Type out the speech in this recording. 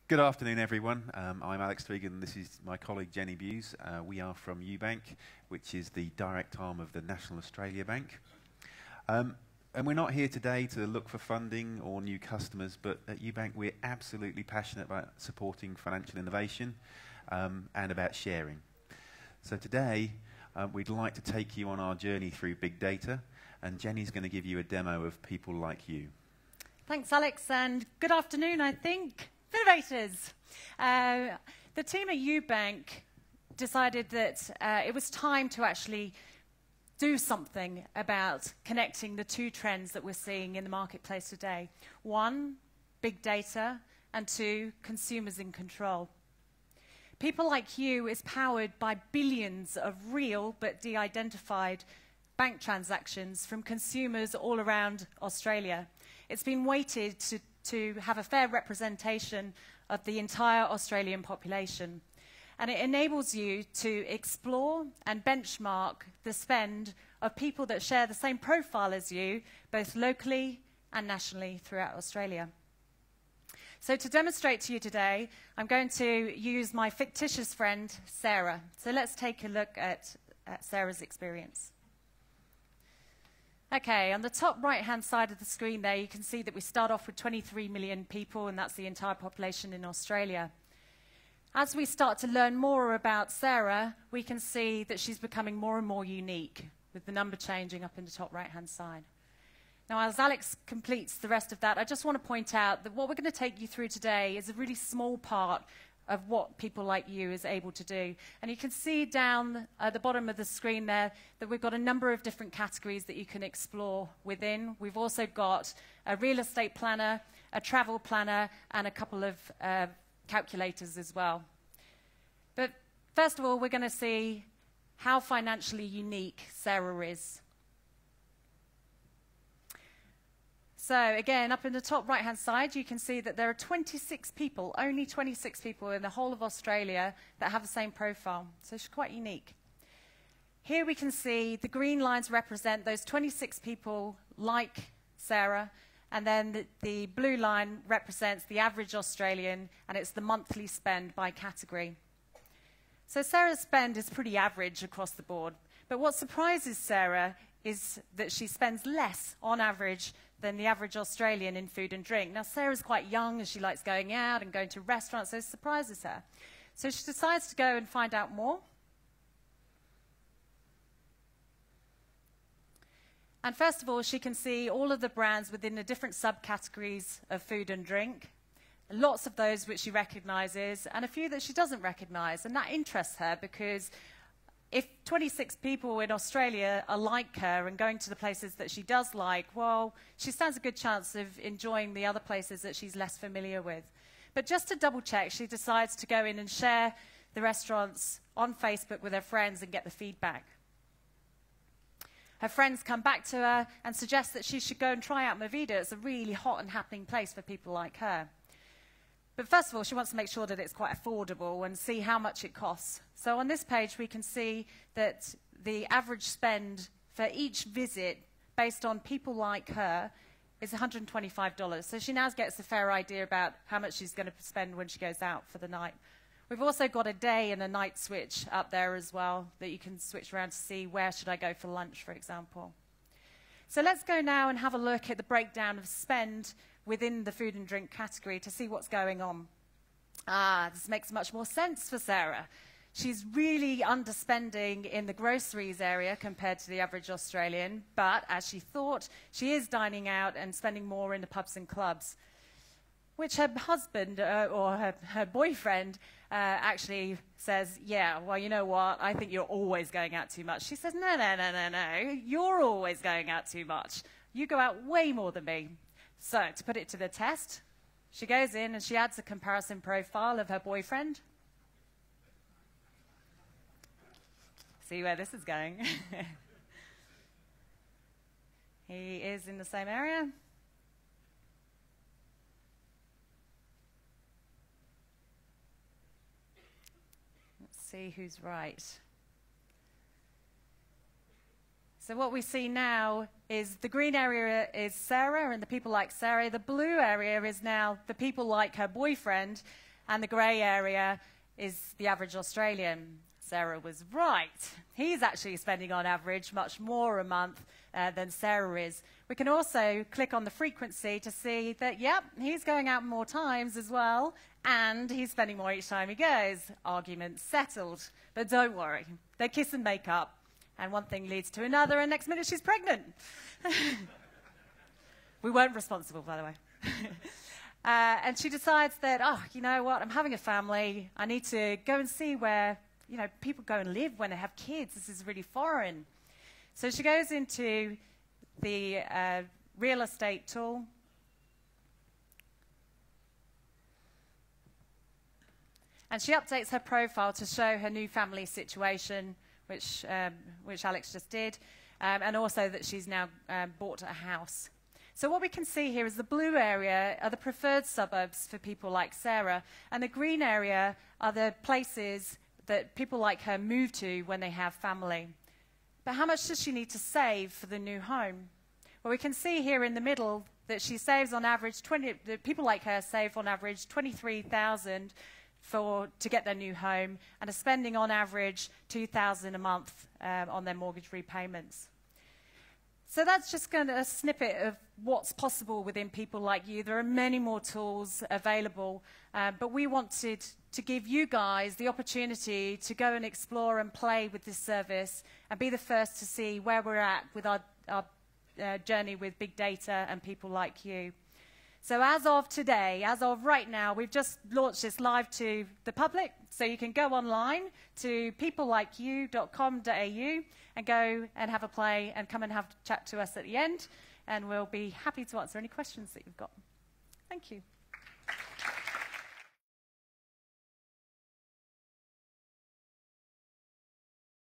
Good afternoon, everyone. I'm Alex Twigg, and this is my colleague Jennie Bewes. We are from UBank, which is the direct arm of the National Australia Bank. And we're not here today to look for funding or new customers, but at UBank we're absolutely passionate about supporting financial innovation and about sharing. So today we'd like to take you on our journey through big data, and Jennie's going to give you a demo of PeopleLikeU. Thanks, Alex, and good afternoon, I think. Finovate. The team at UBank decided that it was time to actually do something about connecting the two trends that we're seeing in the marketplace today. One, big data, and two, consumers in control. PeopleLikeU is powered by billions of real but de-identified bank transactions from consumers all around Australia. It's been weighted to have a fair representation of the entire Australian population. And it enables you to explore and benchmark the spend of people that share the same profile as you, both locally and nationally throughout Australia. So to demonstrate to you today, I'm going to use my fictitious friend, Sarah. So let's take a look at Sarah's experience. Okay, on the top right-hand side of the screen there, you can see that we start off with 23 million people, and that's the entire population in Australia. As we start to learn more about Sarah, we can see that she's becoming more and more unique, with the number changing up in the top right-hand side. Now, as Alex completes the rest of that, I just want to point out that what we're going to take you through today is a really small part of what PeopleLikeU is able to do. And you can see down at the bottom of the screen there that we've got a number of different categories that you can explore within. We've also got a real estate planner, a travel planner, and a couple of calculators as well. But first of all, we're going to see how financially unique Sarah is. So again, up in the top right-hand side, you can see that there are 26 people, only 26 people in the whole of Australia that have the same profile. So she's quite unique. Here we can see the green lines represent those 26 people like Sarah, and then the blue line represents the average Australian, and it's the monthly spend by category. So Sarah's spend is pretty average across the board. But what surprises Sarah is that she spends less on average than the average Australian in food and drink. Now, Sarah's quite young and she likes going out and going to restaurants, so it surprises her. So she decides to go and find out more. And first of all, she can see all of the brands within the different subcategories of food and drink. Lots of those which she recognizes, and a few that she doesn't recognize. And that interests her because if 26 people in Australia are like her and going to the places that she does like, well, she stands a good chance of enjoying the other places that she's less familiar with. But just to double check, she decides to go in and share the restaurants on Facebook with her friends and get the feedback. Her friends come back to her and suggest that she should go and try out Movida. It's a really hot and happening place for people like her. But first of all, she wants to make sure that it's quite affordable and see how much it costs. So on this page, we can see that the average spend for each visit based on people like her is $125. So she now gets a fair idea about how much she's going to spend when she goes out for the night. We've also got a day and a night switch up there as well that you can switch around to see where should I go for lunch, for example. So let's go now and have a look at the breakdown of spend within the food and drink category to see what's going on. This makes much more sense for Sarah. She's really underspending in the groceries area compared to the average Australian, but as she thought, she is dining out and spending more in the pubs and clubs, which her husband or her boyfriend actually says, yeah, well, you know what, I think you're always going out too much. She says, no, no, no, no, no, you're always going out too much. You go out way more than me. So to put it to the test, she goes in and she adds a comparison profile of her boyfriend. See where this is going. He is in the same area. Let's see who's right. So what we see now is the green area is Sarah and the people like Sarah. The blue area is now the people like her boyfriend. and the grey area is the average Australian. Sarah was right. He's actually spending on average much more a month than Sarah is. We can also click on the frequency to see that, yep, he's going out more times as well, and he's spending more each time he goes. Argument settled. But don't worry, they kiss and make up, and one thing leads to another, and next minute she's pregnant. We weren't responsible, by the way. And she decides that, oh, you know what, I'm having a family. I need to go and see where, you know, people go and live when they have kids. This is really foreign. So she goes into the real estate tool. And she updates her profile to show her new family situation, which Alex just did, and also that she's now bought a house. So what we can see here is the blue area are the preferred suburbs for people like Sarah, and the green area are the places that people like her move to when they have family. But how much does she need to save for the new home? Well, we can see here in the middle that she saves on average people like her save on average $23,000 to get their new home, and are spending on average $2,000 a month on their mortgage repayments. So that's just kind of a snippet of what's possible within People Like You. There are many more tools available, but we wanted to give you guys the opportunity to go and explore and play with this service and be the first to see where we're at with our journey with big data and People Like You. So as of today, as of right now, we've just launched this live to the public. So you can go online to peoplelikeyou.com.au and go and have a play and come and have a chat to us at the end. And we'll be happy to answer any questions that you've got. Thank you.